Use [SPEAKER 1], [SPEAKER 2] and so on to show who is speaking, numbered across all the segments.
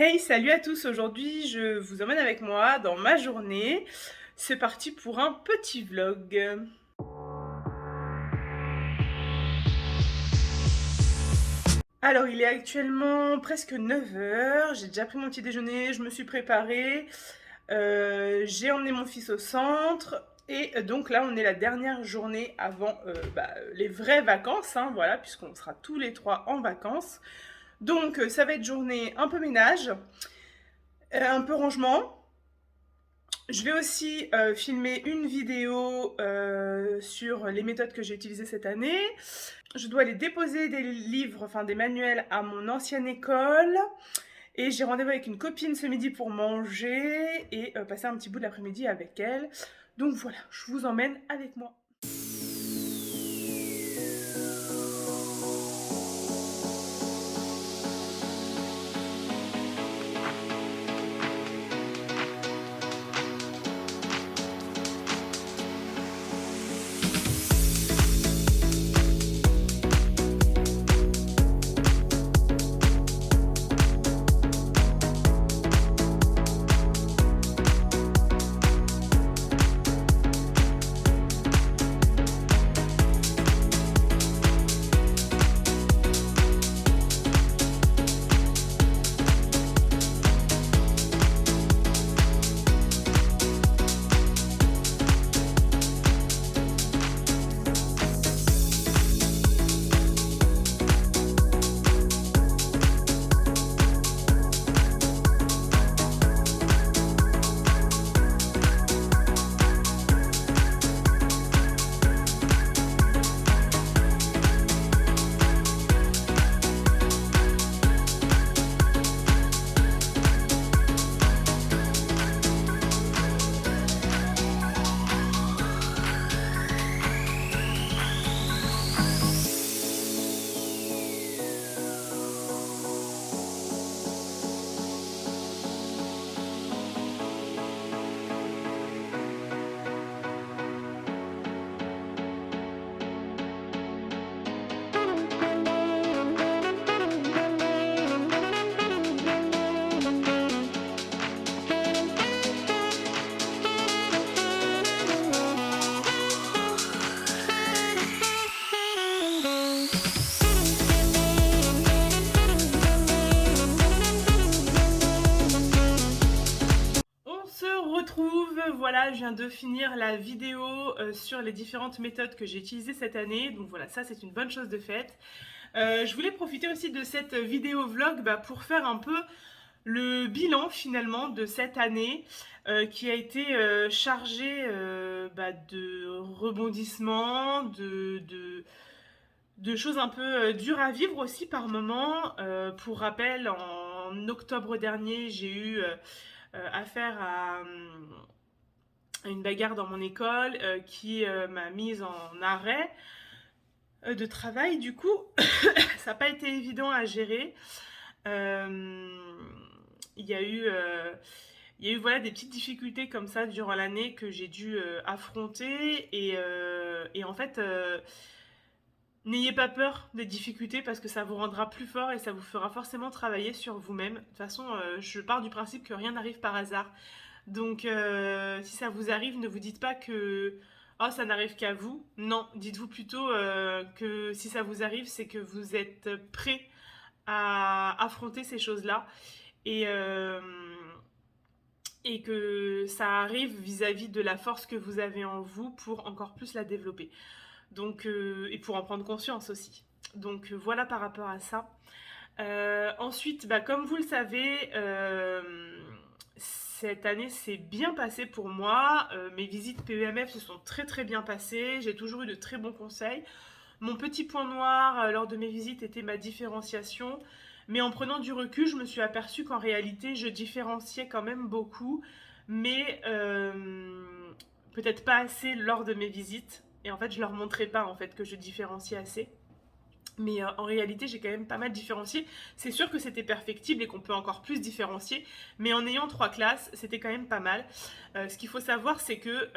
[SPEAKER 1] Hey, salut à tous! Aujourd'hui, je vous emmène avec moi dans ma journée. C'est parti pour un petit vlog. Alors, il est actuellement presque 9 heures. J'ai déjà pris mon petit déjeuner, je me suis préparée. J'ai emmené mon fils au centre. Et donc là, on est la dernière journée avant les vraies vacances, hein, voilà, puisqu'on sera tous les trois en vacances. Donc, ça va être journée un peu ménage, un peu rangement. Je vais aussi filmer une vidéo sur les méthodes que j'ai utilisées cette année. Je dois aller déposer des livres, enfin des manuels à mon ancienne école. Et j'ai rendez-vous avec une copine ce midi pour manger et passer un petit bout de l'après-midi avec elle. Donc voilà, je vous emmène avec moi. On se retrouve, voilà, je viens de finir la vidéo sur les différentes méthodes que j'ai utilisées cette année. Donc voilà, ça c'est une bonne chose de faite. Je voulais profiter aussi de cette vidéo vlog pour faire un peu le bilan finalement de cette année qui a été chargée de rebondissements, de choses un peu dures à vivre aussi par moments. Pour rappel, en octobre dernier, j'ai eu affaire à une bagarre dans mon école qui m'a mise en arrêt de travail. Du coup, ça n'a pas été évident à gérer. Il y a eu, voilà, des petites difficultés comme ça durant l'année que j'ai dû affronter. Et en fait, n'ayez pas peur des difficultés parce que ça vous rendra plus fort et ça vous fera forcément travailler sur vous-même. De toute façon, je pars du principe que rien n'arrive par hasard. Donc, si ça vous arrive, ne vous dites pas que oh, ça n'arrive qu'à vous. Non, dites-vous plutôt que si ça vous arrive, c'est que vous êtes prêt à affronter ces choses-là et, euh, et que ça arrive vis-à-vis de la force que vous avez en vous pour encore plus la développer. Donc, et pour en prendre conscience aussi. Donc voilà par rapport à ça. Ensuite, comme vous le savez, cette année s'est bien passée pour moi. Mes visites PEMF se sont très très bien passées. J'ai toujours eu de très bons conseils. Mon petit point noir lors de mes visites était ma différenciation. Mais en prenant du recul, je me suis aperçue qu'en réalité, je différenciais quand même beaucoup. Mais peut-être pas assez lors de mes visites. Et en fait, je leur montrais pas en fait que je différenciais assez. Mais en réalité, j'ai quand même pas mal différencié. C'est sûr que c'était perfectible et qu'on peut encore plus différencier. Mais en ayant 3 classes, c'était quand même pas mal. Ce qu'il faut savoir, c'est que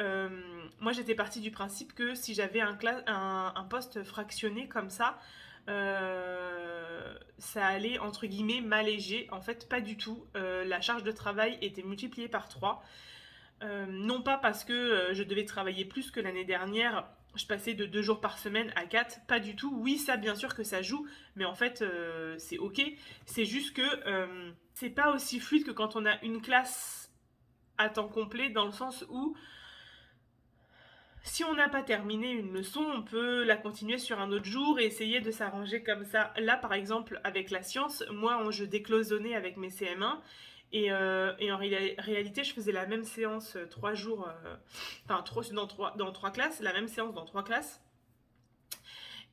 [SPEAKER 1] moi, j'étais partie du principe que si j'avais un poste fractionné comme ça, ça allait entre guillemets m'alléger. En fait, pas du tout. La charge de travail était multipliée par 3. Non pas parce que je devais travailler plus que l'année dernière, je passais de 2 jours par semaine à 4, pas du tout. Oui, ça bien sûr que ça joue, mais en fait c'est ok. C'est juste que c'est pas aussi fluide que quand on a une classe à temps complet, dans le sens où si on n'a pas terminé une leçon, on peut la continuer sur un autre jour et essayer de s'arranger comme ça. Là, par exemple, avec la science, moi, je décloisonnais avec mes CM1 et en réalité, je faisais la même séance 3 jours, enfin, dans trois classes, la même séance dans 3 classes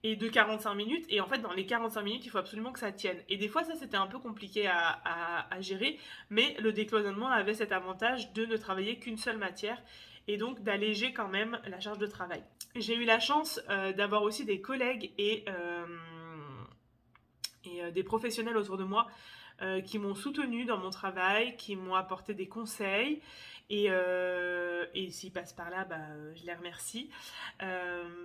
[SPEAKER 1] et de 45 minutes. Et en fait, dans les 45 minutes, il faut absolument que ça tienne. Et des fois, ça, c'était un peu compliqué à gérer, mais le décloisonnement avait cet avantage de ne travailler qu'une seule matière et donc d'alléger quand même la charge de travail. J'ai eu la chance d'avoir aussi des collègues et des professionnels autour de moi qui m'ont soutenue dans mon travail, qui m'ont apporté des conseils. Et s'ils passent par là, bah, je les remercie.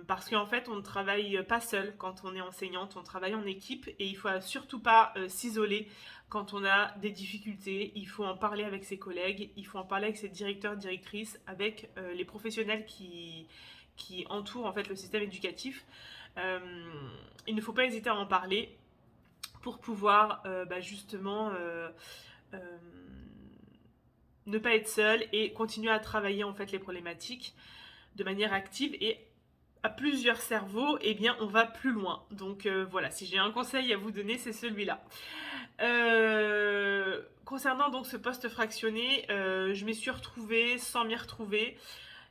[SPEAKER 1] Parce qu'en fait, on ne travaille pas seul quand on est enseignante, on travaille en équipe et il ne faut surtout pas s'isoler quand on a des difficultés. Il faut en parler avec ses collègues, il faut en parler avec ses directeurs, directrices, avec les professionnels qui entourent en fait le système éducatif. Euh, il ne faut pas hésiter à en parler pour pouvoir justement euh, ne pas être seul et continuer à travailler en fait les problématiques de manière active et à plusieurs cerveaux, eh bien on va plus loin. Donc voilà, si j'ai un conseil à vous donner, c'est celui-là. Concernant donc ce poste fractionné, je m'y suis retrouvée sans m'y retrouver.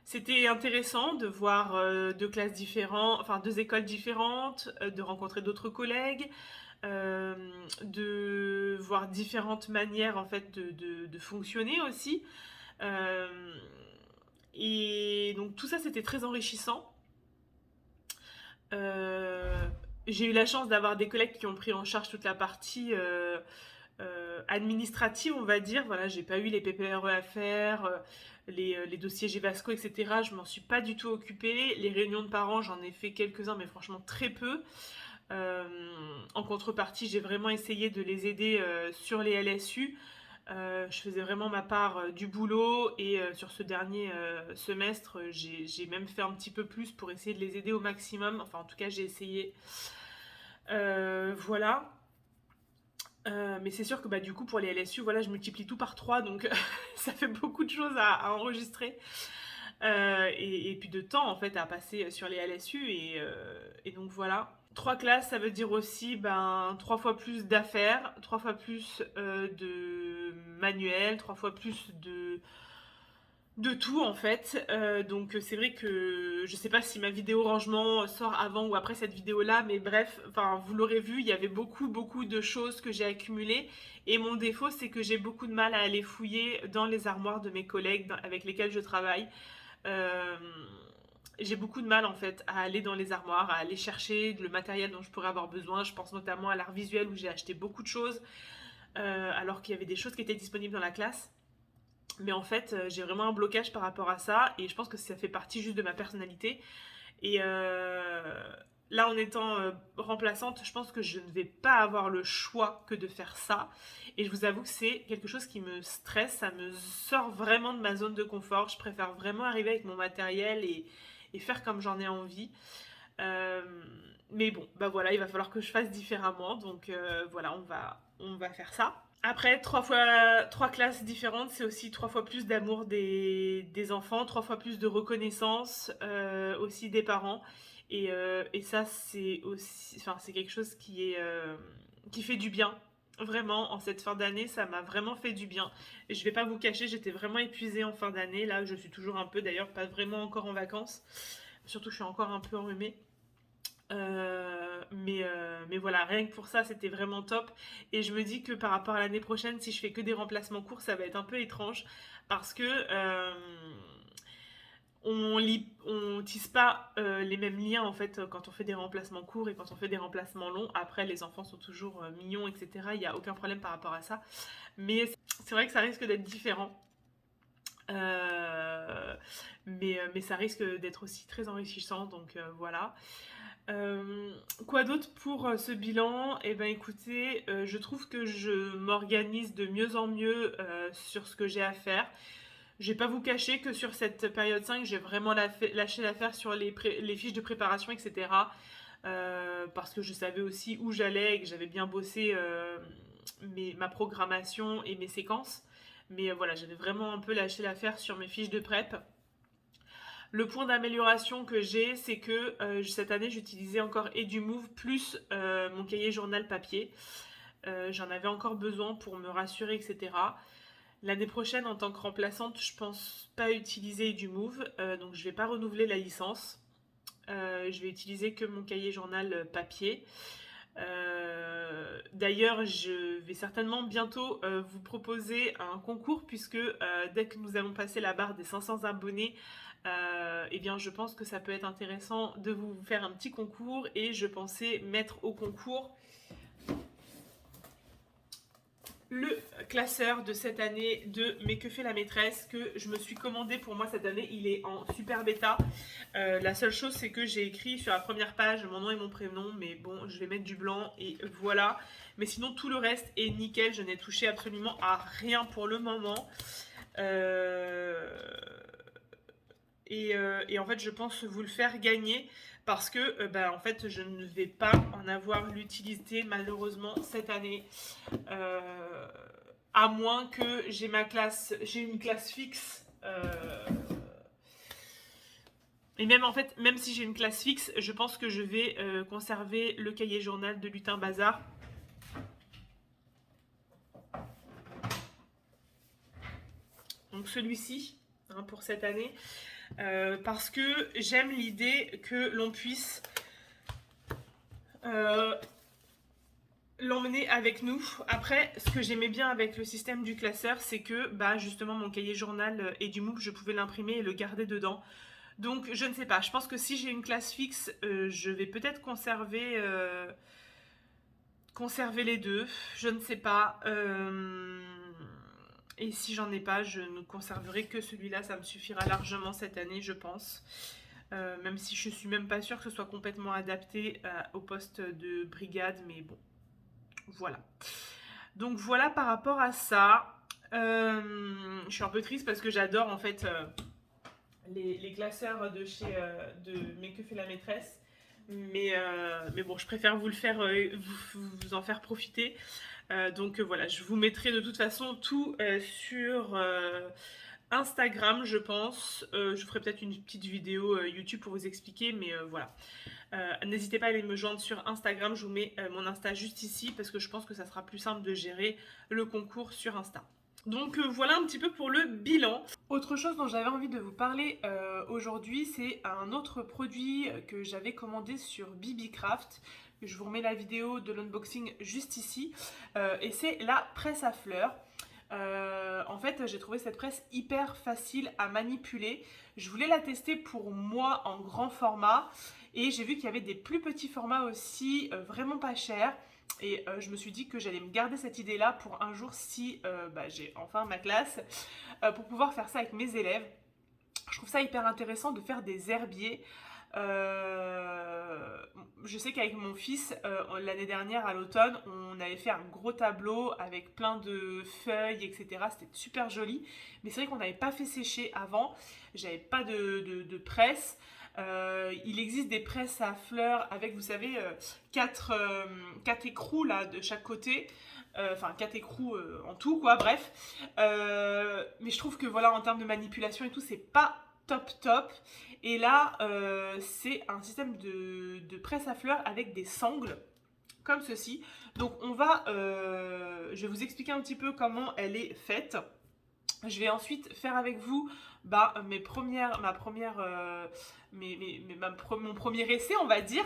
[SPEAKER 1] C'était intéressant de voir deux classes différentes, enfin deux écoles différentes, de rencontrer d'autres collègues, euh, de voir différentes manières en fait de fonctionner aussi. Euh, et donc tout ça c'était très enrichissant. Euh, j'ai eu la chance d'avoir des collègues qui ont pris en charge toute la partie administrative, on va dire. Voilà, j'ai pas eu les PPRE à faire, les dossiers GVASCO, etc. Je m'en suis pas du tout occupée. Les réunions de parents, j'en ai fait quelques-uns, mais franchement très peu. Euh, En contrepartie, j'ai vraiment essayé de les aider sur les LSU. Je faisais vraiment ma part du boulot et sur ce dernier semestre, j'ai même fait un petit peu plus pour essayer de les aider au maximum. Enfin, en tout cas, j'ai essayé. Voilà. Mais c'est sûr que bah, du coup, pour les LSU, voilà, je multiplie tout par 3, donc ça fait beaucoup de choses à enregistrer. Et puis de temps en fait à passer sur les LSU et donc voilà. 3 classes, ça veut dire aussi 3 fois plus d'affaires, 3 fois plus de manuels, 3 fois plus de tout en fait. Donc c'est vrai que je sais pas si ma vidéo rangement sort avant ou après cette vidéo là, mais bref, enfin vous l'aurez vu, il y avait beaucoup de choses que j'ai accumulées et mon défaut c'est que j'ai beaucoup de mal à aller fouiller dans les armoires de mes collègues avec lesquels je travaille. Euh, j'ai beaucoup de mal en fait à aller dans les armoires, à aller chercher le matériel dont je pourrais avoir besoin. Je pense notamment à l'art visuel où j'ai acheté beaucoup de choses alors qu'il y avait des choses qui étaient disponibles dans la classe. Mais en fait, j'ai vraiment un blocage par rapport à ça et je pense que ça fait partie juste de ma personnalité. Et là, en étant remplaçante, je pense que je ne vais pas avoir le choix que de faire ça. Et je vous avoue que c'est quelque chose qui me stresse, ça me sort vraiment de ma zone de confort. Je préfère vraiment arriver avec mon matériel et faire comme j'en ai envie. Euh, mais bon, bah voilà, il va falloir que je fasse différemment. Donc voilà, on va faire ça. Après, 3 classes différentes, c'est aussi 3 fois plus d'amour des enfants, 3 fois plus de reconnaissance aussi des parents. Et ça, c'est aussi, enfin, c'est quelque chose qui fait du bien. Vraiment, en cette fin d'année, ça m'a vraiment fait du bien. Et je vais pas vous cacher, j'étais vraiment épuisée en fin d'année. Là, je suis toujours un peu, d'ailleurs, pas vraiment encore en vacances. Surtout, je suis encore un peu enrhumée. Mais voilà, rien que pour ça, c'était vraiment top. Et je me dis que par rapport à l'année prochaine, si je fais que des remplacements courts, ça va être un peu étrange parce que on tisse pas les mêmes liens en fait quand on fait des remplacements courts et quand on fait des remplacements longs. Après, les enfants sont toujours mignons, etc. Il n'y a aucun problème par rapport à ça. Mais c'est vrai que ça risque d'être différent. Mais ça risque d'être aussi très enrichissant, donc voilà. Quoi d'autre pour ce bilan? Eh ben écoutez, je trouve que je m'organise de mieux en mieux sur ce que j'ai à faire. Je vais pas vous cacher que sur cette période 5, j'ai vraiment lâché l'affaire sur les fiches de préparation, etc. Parce que je savais aussi où j'allais et que j'avais bien bossé ma programmation et mes séquences. Mais voilà, j'avais vraiment un peu lâché l'affaire sur mes fiches de prep. Le point d'amélioration que j'ai, c'est que cette année, j'utilisais encore EduMove plus mon cahier journal papier. J'en avais encore besoin pour me rassurer, etc. L'année prochaine, en tant que remplaçante, je pense pas utiliser EduMove, donc je vais pas renouveler la licence. Je vais utiliser que mon cahier journal papier. D'ailleurs, je vais certainement bientôt vous proposer un concours puisque dès que nous allons passer la barre des 500 abonnés, eh bien, je pense que ça peut être intéressant de vous faire un petit concours et je pensais mettre au concours le classeur de cette année de Mais que fait la maîtresse que je me suis commandé pour moi cette année. Il est en super bêta. La seule chose, c'est que j'ai écrit sur la première page mon nom et mon prénom, mais bon, je vais mettre du blanc et voilà. Mais sinon, tout le reste est nickel. Je n'ai touché absolument à rien pour le moment. Et en fait, je pense vous le faire gagner parce que en fait, je ne vais pas en avoir l'utilité malheureusement cette année. À moins que j'ai une classe fixe. Et même en fait, même si j'ai une classe fixe, je pense que je vais conserver le cahier journal de Lutin Bazar. Donc celui-ci, hein, pour cette année. Parce que j'aime l'idée que l'on puisse l'emmener avec nous. Après, ce que j'aimais bien avec le système du classeur, c'est que justement mon cahier journal et du MOOC, je pouvais l'imprimer et le garder dedans. Donc je ne sais pas, je pense que si j'ai une classe fixe, je vais peut-être conserver les deux, je ne sais pas. Et si j'en ai pas, je ne conserverai que celui-là, ça me suffira largement cette année, je pense. Même si je suis même pas sûre que ce soit complètement adapté au poste de brigade, mais bon, voilà. Donc voilà par rapport à ça. Je suis un peu triste parce que j'adore en fait les classeurs de chez Mais que fait la maîtresse. Mais bon, je préfère vous le faire, vous en faire profiter. Donc voilà, je vous mettrai de toute façon tout sur Instagram, je pense. Je ferai peut-être une petite vidéo YouTube pour vous expliquer, mais voilà. N'hésitez pas à aller me joindre sur Instagram, je vous mets mon Insta juste ici parce que je pense que ça sera plus simple de gérer le concours sur Insta. Donc voilà un petit peu pour le bilan. Autre chose dont j'avais envie de vous parler aujourd'hui, c'est un autre produit que j'avais commandé sur BBcraft. Je vous remets la vidéo de l'unboxing juste ici. Et c'est la presse à fleurs. En fait, j'ai trouvé cette presse hyper facile à manipuler. Je voulais la tester pour moi en grand format. Et j'ai vu qu'il y avait des plus petits formats aussi, vraiment pas chers. Et je me suis dit que j'allais me garder cette idée-là pour un jour si j'ai enfin ma classe, pour pouvoir faire ça avec mes élèves. Je trouve ça hyper intéressant de faire des herbiers. Je sais qu'avec mon fils, l'année dernière à l'automne, on avait fait un gros tableau avec plein de feuilles, etc. C'était super joli. Mais c'est vrai qu'on n'avait pas fait sécher avant. J'avais pas de presse. Il existe des presses à fleurs avec, vous savez, 4 écrous là, de chaque côté. Enfin, 4 écrous en tout, quoi, bref. Mais je trouve que voilà, en termes de manipulation et tout, c'est pas top. Et là, c'est un système de presse à fleurs avec des sangles, comme ceci. Donc je vais vous expliquer un petit peu comment elle est faite. Je vais ensuite faire avec vous mon premier essai, on va dire.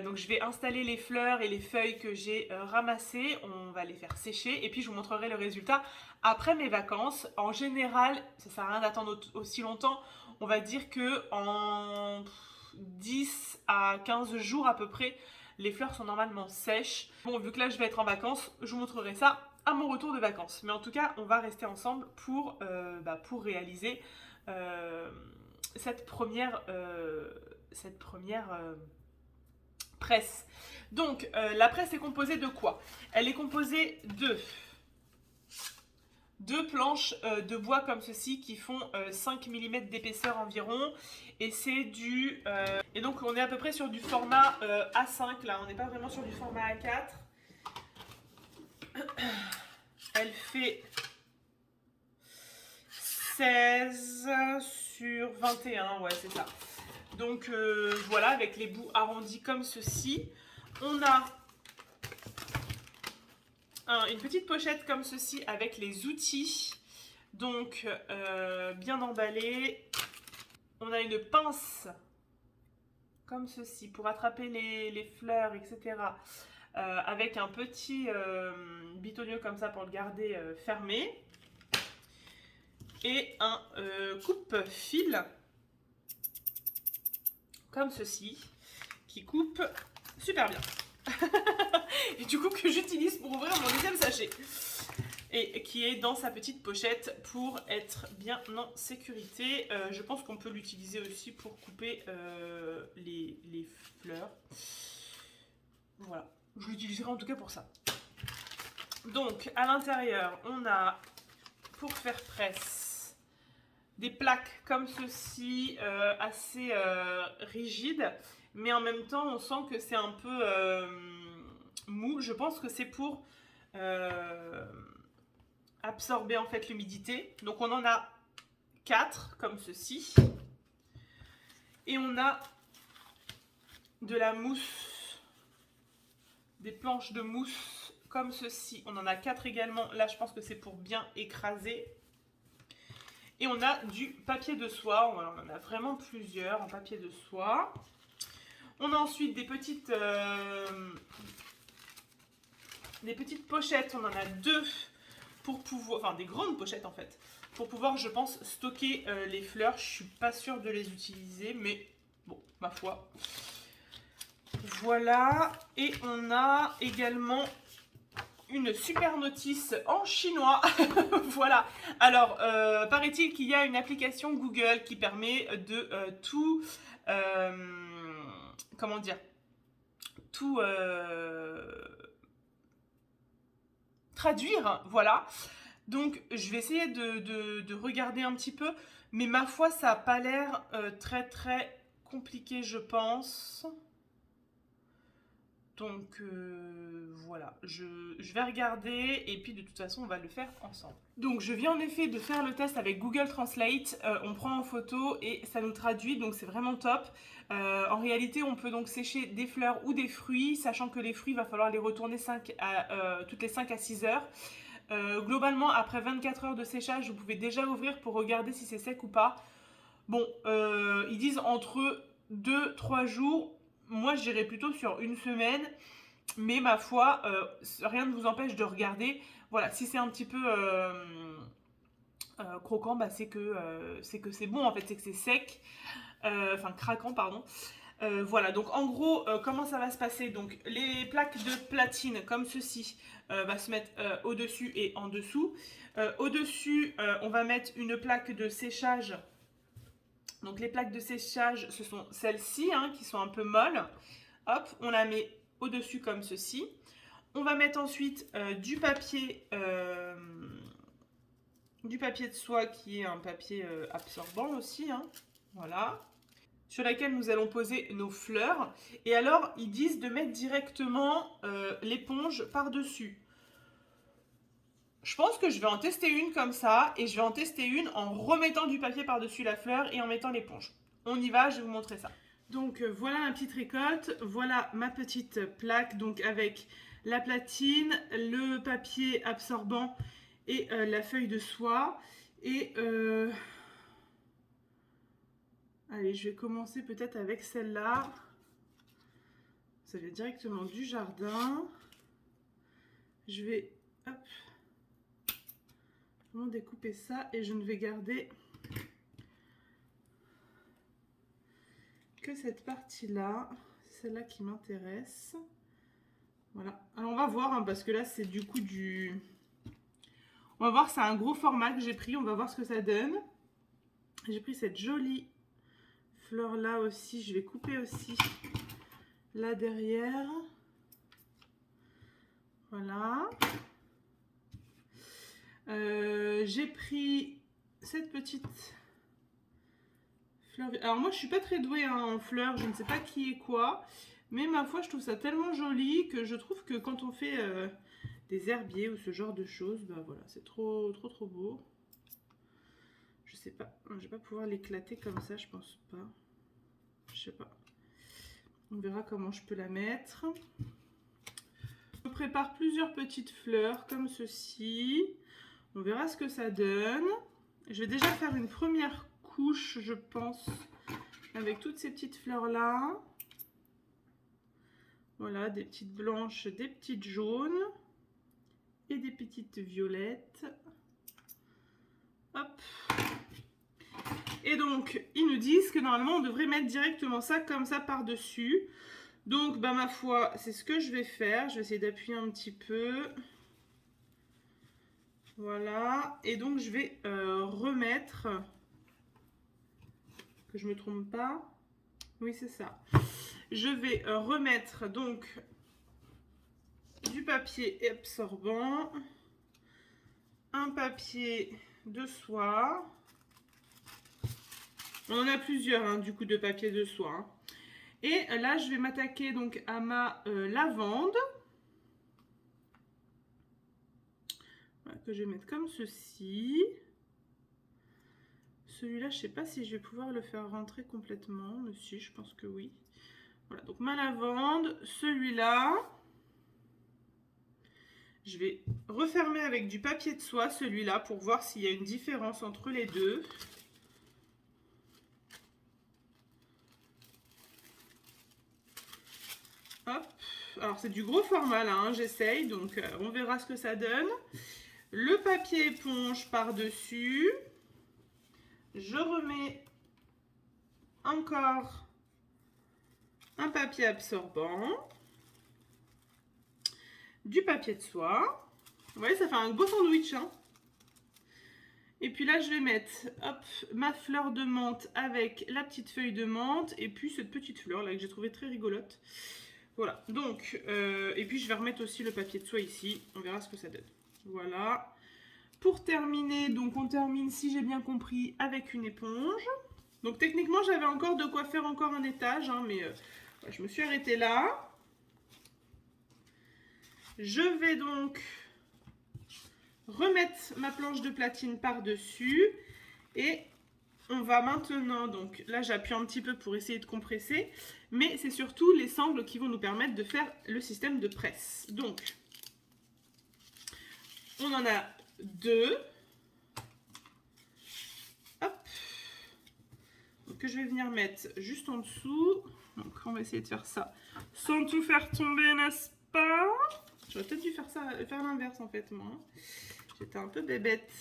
[SPEAKER 1] Donc je vais installer les fleurs et les feuilles que j'ai ramassées. On va les faire sécher et puis je vous montrerai le résultat après mes vacances. En général, ça sert à rien d'attendre aussi longtemps. On va dire que en 10 à 15 jours à peu près, les fleurs sont normalement sèches. Bon, vu que là je vais être en vacances, je vous montrerai ça à mon retour de vacances. Mais en tout cas, on va rester ensemble pour réaliser cette première presse. Donc, la presse est composée de quoi? Elle est composée de deux planches de bois comme ceci qui font 5 mm d'épaisseur environ. Et c'est du... et donc, on est à peu près sur du format A5, là. On n'est pas vraiment sur du format A4. Elle fait 16 sur 21, ouais, c'est ça. Donc, voilà, avec les bouts arrondis comme ceci. On a une petite pochette comme ceci avec les outils, donc bien emballés. On a une pince comme ceci pour attraper les fleurs, etc. Avec un petit bitonio comme ça pour le garder fermé. Et un coupe-fil comme ceci qui coupe super bien. Et du coup que j'utilise pour ouvrir mon deuxième sachet et qui est dans sa petite pochette pour être bien en sécurité. Je pense qu'on peut l'utiliser aussi pour couper les fleurs. Voilà, je l'utiliserai en tout cas pour ça. Donc à l'intérieur on a, pour faire presse, des plaques comme ceci, assez rigides, mais en même temps on sent que c'est un peu mou. Je pense que c'est pour absorber en fait l'humidité. Donc on en a 4 comme ceci. Et on a de la mousse, des planches de mousse comme ceci. On en a 4 également. Là je pense que c'est pour bien écraser. Et on a du papier de soie. On en a vraiment plusieurs en papier de soie. On a ensuite des petites pochettes. On en a 2 pour pouvoir, enfin des grandes pochettes en fait, pour pouvoir, je pense, stocker les fleurs. Je suis pas sûre de les utiliser, mais bon, ma foi. Voilà. Et on a également une super notice en chinois. Voilà. Alors, paraît-il qu'il y a une application Google qui permet de tout... comment dire, tout traduire, voilà. Donc je vais essayer de regarder un petit peu, mais ma foi ça n'a pas l'air très très compliqué, je pense. Donc voilà, je vais regarder et puis de toute façon on va le faire ensemble. Donc je viens en effet de faire le test avec Google Translate, on prend en photo et ça nous traduit, donc c'est vraiment top. En réalité on peut donc sécher des fleurs ou des fruits, sachant que les fruits il va falloir les retourner toutes les 5 à 6 heures. Globalement après 24 heures de séchage vous pouvez déjà ouvrir pour regarder si c'est sec ou pas. Bon, ils disent entre 2-3 jours. Moi, j'irais plutôt sur une semaine, mais ma foi, rien ne vous empêche de regarder. Voilà, si c'est un petit peu croquant, bah, c'est que c'est bon, en fait, c'est que c'est sec, enfin craquant, pardon. Voilà, donc en gros, comment ça va se passer? Donc, les plaques de platine, comme ceci, va se mettre au-dessus et en dessous. Au-dessus, on va mettre une plaque de séchage. Donc les plaques de séchage, ce sont celles-ci hein, qui sont un peu molles. Hop, on la met au-dessus comme ceci. On va mettre ensuite du papier de soie qui est un papier absorbant aussi. Hein, voilà. Sur laquelle nous allons poser nos fleurs. Et alors, ils disent de mettre directement l'éponge par-dessus. Je pense que je vais en tester une comme ça et je vais en tester une en remettant du papier par-dessus la fleur et en mettant l'éponge. On y va, je vais vous montrer ça. Donc voilà ma petite récolte, voilà ma petite plaque donc avec la platine, le papier absorbant et la feuille de soie. Et allez, je vais commencer peut-être avec celle-là. Ça vient directement du jardin. Je vais hop, découper ça et je ne vais garder que cette partie là, celle-là qui m'intéresse. Voilà, alors on va voir hein, parce que là c'est du coup on va voir, c'est un gros format que j'ai pris, on va voir ce que ça donne. J'ai pris cette jolie fleur là aussi, je vais couper aussi là derrière. Voilà. J'ai pris cette petite fleur. Alors moi je suis pas très douée hein, en fleurs, je ne sais pas qui est quoi, mais ma foi je trouve ça tellement joli que je trouve que quand on fait des herbiers ou ce genre de choses, bah voilà, c'est trop beau. Je sais pas, je vais pas pouvoir l'éclater comme ça, je pense pas. Je sais pas. On verra comment je peux la mettre. Je prépare plusieurs petites fleurs comme ceci. On verra ce que ça donne. Je vais déjà faire une première couche, je pense, avec toutes ces petites fleurs-là. Voilà, des petites blanches, des petites jaunes et des petites violettes. Hop. Et donc, ils nous disent que normalement, on devrait mettre directement ça comme ça par-dessus. Donc, bah, ma foi, c'est ce que je vais faire. Je vais essayer d'appuyer un petit peu. Voilà. Et donc, je vais remettre... Que je me trompe pas. Oui, c'est ça. Je vais remettre donc du papier absorbant. Un papier de soie. On en a plusieurs, hein, du coup, de papier de soie. Hein. Et là, je vais m'attaquer donc à ma lavande. Voilà, que je vais mettre comme ceci. Celui-là, je ne sais pas si je vais pouvoir le faire rentrer complètement. Mais si, je pense que oui. Voilà, donc ma lavande. Celui-là, je vais refermer avec du papier de soie, celui-là, pour voir s'il y a une différence entre les deux. Hop. Alors c'est du gros format là, hein, j'essaye, donc on verra ce que ça donne. Le papier éponge par-dessus. Je remets encore un papier absorbant. Du papier de soie. Vous voyez, ça fait un beau sandwich. Hein. Et puis là, je vais mettre hop, ma fleur de menthe avec la petite feuille de menthe. Et puis cette petite fleur là que j'ai trouvée très rigolote. Voilà, donc, et puis je vais remettre aussi le papier de soie ici, on verra ce que ça donne. Voilà. Pour terminer, donc on termine, si j'ai bien compris, avec une éponge. Donc techniquement, j'avais encore de quoi faire encore un étage, hein, mais je me suis arrêtée là. Je vais donc remettre ma planche de platine par-dessus et... On va maintenant, donc là j'appuie un petit peu pour essayer de compresser, mais c'est surtout les sangles qui vont nous permettre de faire le système de presse. Donc, on en a deux. Hop. Donc, que je vais venir mettre juste en dessous. Donc, on va essayer de faire ça sans tout faire tomber, n'est-ce pas? J'aurais peut-être dû faire ça, faire l'inverse en fait, moi. J'étais un peu bébête.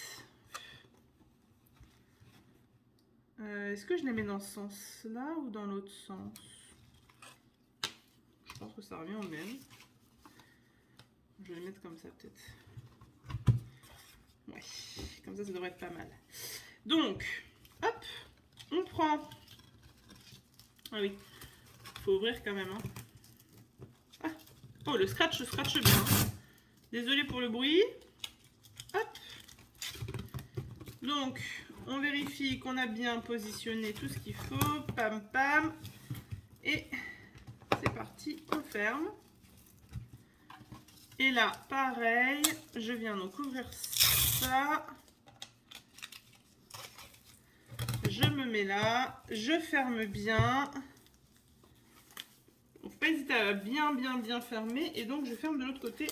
[SPEAKER 1] Est-ce que je les mets dans ce sens-là ou dans l'autre sens? Je pense que ça revient au même. Je vais les mettre comme ça peut-être. Ouais, comme ça devrait être pas mal. Donc, hop, on prend... Ah oui, faut ouvrir quand même. Hein. Ah. Oh, le scratch bien. Désolée pour le bruit. Hop. Donc... On vérifie qu'on a bien positionné tout ce qu'il faut. Pam, pam. Et c'est parti, on ferme. Et là, pareil, je viens donc ouvrir ça. Je me mets là. Je ferme bien. Il ne faut pas hésiter à bien fermer. Et donc, je ferme de l'autre côté.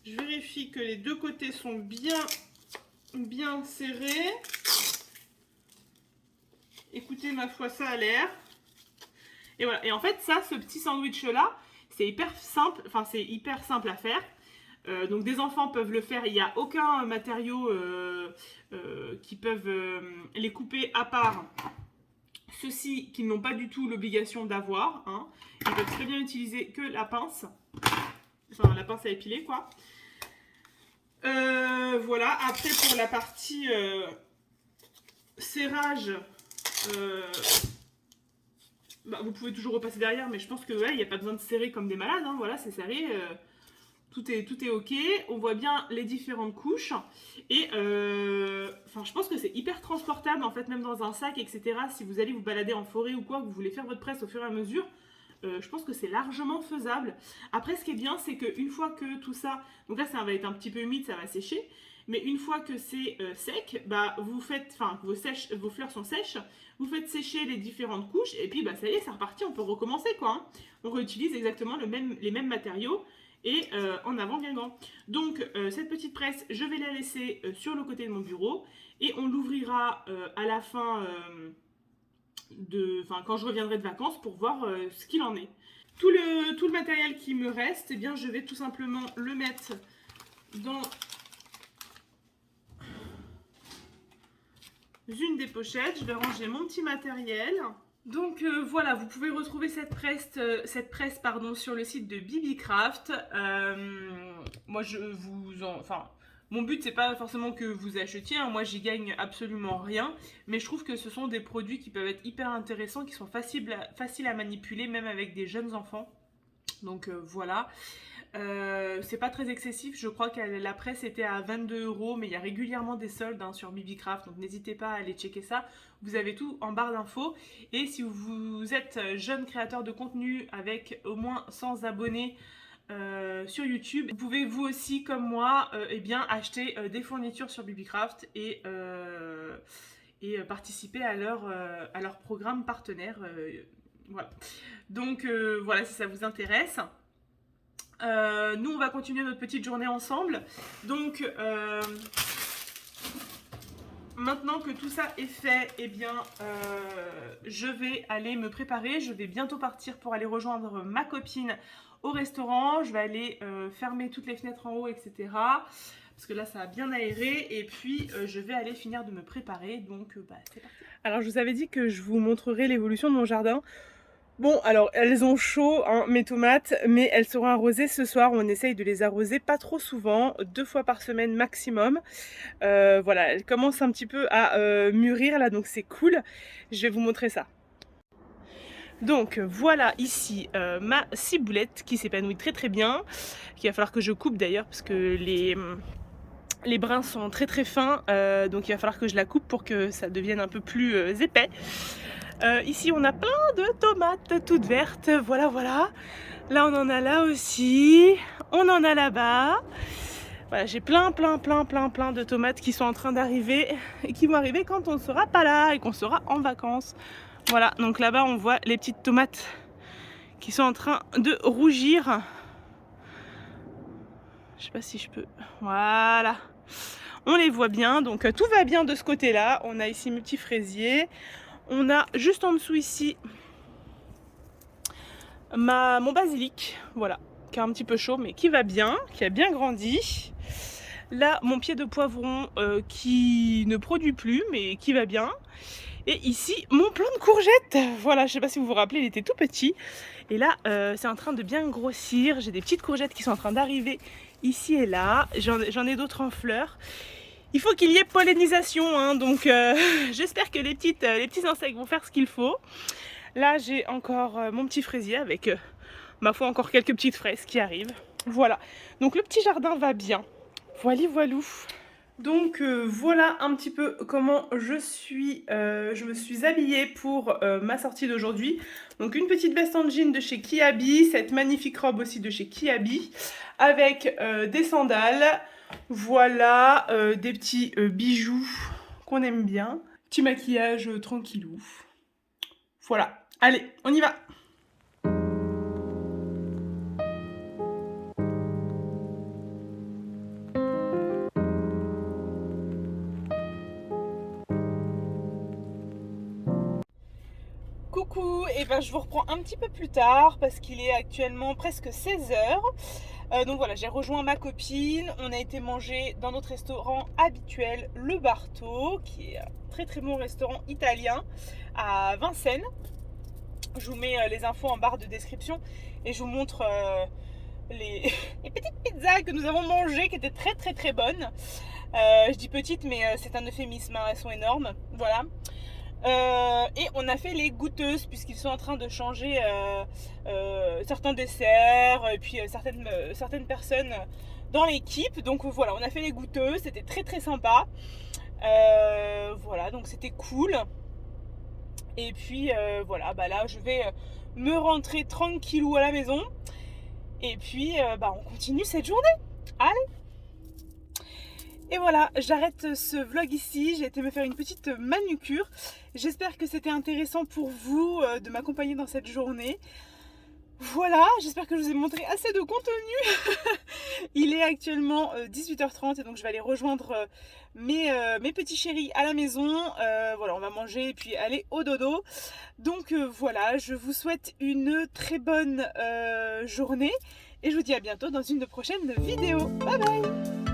[SPEAKER 1] Je vérifie que les deux côtés sont bien serrés. Écoutez, ma foi, ça a l'air. Et voilà. Et en fait, ça, ce petit sandwich-là, c'est hyper simple. Enfin, c'est hyper simple à faire. Donc, des enfants peuvent le faire. Il n'y a aucun matériau qui peuvent les couper à part ceux-ci qui n'ont pas du tout l'obligation d'avoir. Hein. Ils peuvent très bien utiliser que la pince. Enfin, la pince à épiler, quoi. Voilà. Après, pour la partie serrage... Bah, vous pouvez toujours repasser derrière, mais je pense que ouais, il n'y a pas besoin de serrer comme des malades, hein. Voilà, c'est serré. Tout est ok, on voit bien les différentes couches et enfin je pense que c'est hyper transportable en fait, même dans un sac, etc. Si vous allez vous balader en forêt ou quoi, que vous voulez faire votre presse au fur et à mesure, je pense que c'est largement faisable. Après, ce qui est bien, c'est qu'une fois que tout ça, donc là ça va être un petit peu humide, ça va sécher, mais une fois que c'est sec, bah vous faites, enfin vos fleurs sont sèches, vous faites sécher les différentes couches et puis bah ça y est, c'est reparti, on peut recommencer quoi, hein. On réutilise exactement les mêmes matériaux et en avant Guingamp. Donc cette petite presse, je vais la laisser sur le côté de mon bureau et on l'ouvrira à la fin quand je reviendrai de vacances pour voir ce qu'il en est. Tout le matériel qui me reste, eh bien, je vais tout simplement le mettre dans une des pochettes. Je vais ranger mon petit matériel. Donc voilà, vous pouvez retrouver cette presse sur le site de Bibicraft. Moi mon but c'est pas forcément que vous achetiez, hein. Moi j'y gagne absolument rien, mais je trouve que ce sont des produits qui peuvent être hyper intéressants, qui sont faciles à manipuler même avec des jeunes enfants. Donc voilà. C'est pas très excessif, je crois que la presse était à 22 €, mais il y a régulièrement des soldes hein, sur Bibicraft, donc n'hésitez pas à aller checker ça. Vous avez tout en barre d'infos. Et si vous êtes jeune créateur de contenu avec au moins 100 abonnés sur YouTube, vous pouvez vous aussi, comme moi, eh bien, acheter des fournitures sur Bibicraft et participer à leur programme partenaire. Voilà. Donc voilà, si ça vous intéresse. Nous, on va continuer notre petite journée ensemble. Donc, maintenant que tout ça est fait, eh bien, je vais aller me préparer. Je vais bientôt partir pour aller rejoindre ma copine au restaurant. Je vais aller fermer toutes les fenêtres en haut, etc. Parce que là, ça a bien aéré. Et puis, je vais aller finir de me préparer. Donc, bah, c'est parti. Alors, je vous avais dit que je vous montrerai l'évolution de mon jardin. Bon, alors elles ont chaud, hein, mes tomates, mais elles seront arrosées ce soir. On essaye de les arroser pas trop souvent, 2 fois par semaine maximum. Voilà, elles commencent un petit peu à mûrir là, donc c'est cool. Je vais vous montrer ça. Donc voilà ici ma ciboulette qui s'épanouit très très bien, qu'il va falloir que je coupe d'ailleurs parce que les brins sont très très fins, donc il va falloir que je la coupe pour que ça devienne un peu plus épais. Ici on a plein de tomates toutes vertes, voilà voilà. Là on en a là aussi, on en a là-bas. Voilà, j'ai plein de tomates qui sont en train d'arriver et qui vont arriver quand on ne sera pas là et qu'on sera en vacances. Voilà, donc là-bas on voit les petites tomates qui sont en train de rougir. Je sais pas si je peux, voilà. On les voit bien, donc tout va bien de ce côté-là. On a ici mes petits fraisiers. On a juste en dessous ici mon basilic, voilà, qui est un petit peu chaud mais qui va bien, qui a bien grandi. Là, mon pied de poivron qui ne produit plus mais qui va bien. Et ici, mon plant de courgettes. Voilà, je sais pas si vous vous rappelez, il était tout petit. Et là, c'est en train de bien grossir. J'ai des petites courgettes qui sont en train d'arriver ici et là. J'en ai d'autres en fleurs. Il faut qu'il y ait pollinisation, hein, donc j'espère que les petits insectes vont faire ce qu'il faut. Là, j'ai encore mon petit fraisier avec, ma foi, encore quelques petites fraises qui arrivent. Voilà, donc le petit jardin va bien. Voili voilou. Donc voilà un petit peu comment je me suis habillée pour ma sortie d'aujourd'hui. Donc une petite veste en jean de chez Kiabi, cette magnifique robe aussi de chez Kiabi, avec des sandales. Voilà, des petits bijoux qu'on aime bien. Petit maquillage tranquillou. Voilà, allez, on y va! Coucou, et ben je vous reprends un petit peu plus tard parce qu'il est actuellement presque 16 h. Donc voilà, j'ai rejoint ma copine, on a été manger dans notre restaurant habituel, le Barto, qui est un très très bon restaurant italien à Vincennes. Je vous mets les infos en barre de description et je vous montre les petites pizzas que nous avons mangées qui étaient très très très bonnes. Je dis petites mais c'est un euphémisme, hein, elles sont énormes, voilà. Et on a fait les goûteuses puisqu'ils sont en train de changer certains desserts et puis certaines personnes dans l'équipe. Donc voilà, on a fait les goûteuses, c'était très très sympa. Voilà, donc c'était cool. Et puis voilà, bah là je vais me rentrer tranquillou à la maison. Et puis bah on continue cette journée. Allez! Et voilà, j'arrête ce vlog ici, j'ai été me faire une petite manucure. J'espère que c'était intéressant pour vous de m'accompagner dans cette journée. Voilà, j'espère que je vous ai montré assez de contenu. Il est actuellement 18h30 et donc je vais aller rejoindre mes petits chéris à la maison. Voilà, on va manger et puis aller au dodo. Donc voilà, je vous souhaite une très bonne journée et je vous dis à bientôt dans une prochaine vidéo. Bye bye!